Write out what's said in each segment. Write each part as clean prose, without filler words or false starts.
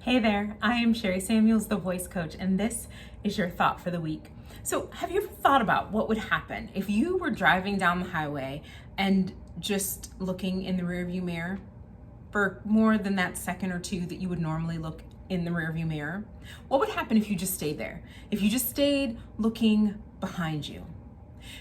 Hey there, I am Sherry Samuels, the voice coach, and this is your thought for the week. So, have you ever thought about what would happen if you were driving down the highway and just looking in the rearview mirror for more than that second or two that you would normally look in the rearview mirror? What would happen if you just stayed there? If you just stayed looking behind you?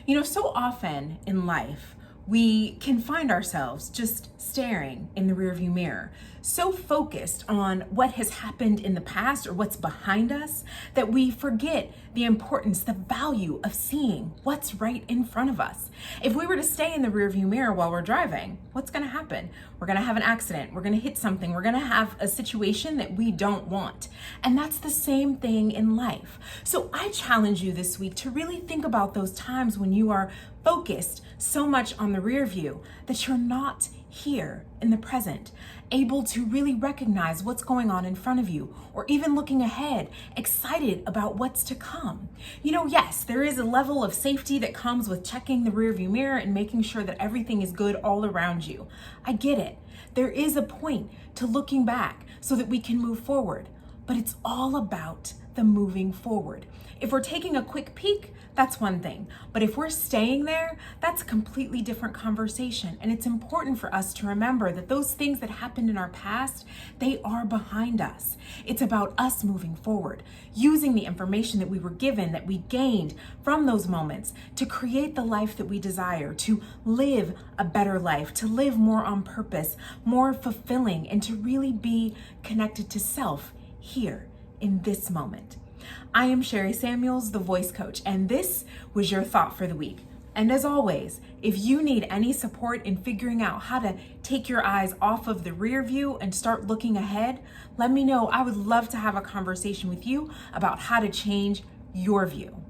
You know, so often in life, we can find ourselves just staring in the rearview mirror, so focused on what has happened in the past or what's behind us that we forget the importance, the value of seeing what's right in front of us. If we were to stay in the rearview mirror while we're driving, what's going to happen? We're going to have an accident. We're going to hit something. We're going to have a situation that we don't want. And that's the same thing in life. So I challenge you this week to really think about those times when you are focused so much on the rear view that you're not here in the present, able to really recognize what's going on in front of you, or even looking ahead, excited about what's to come. You know, yes, there is a level of safety that comes with checking the rearview mirror and making sure that everything is good all around you. I get it. There is a point to looking back so that we can move forward, but it's all about the moving forward. If we're taking a quick peek, that's one thing. But if we're staying there, that's a completely different conversation. And it's important for us to remember that those things that happened in our past, they are behind us. It's about us moving forward, using the information that we were given, that we gained from those moments to create the life that we desire, to live a better life, to live more on purpose, more fulfilling, and to really be connected to self here in this moment. I am Sherry Samuels, the voice coach, and this was your thought for the week. And as always, if you need any support in figuring out how to take your eyes off of the rear view and start looking ahead, let me know. I would love to have a conversation with you about how to change your view.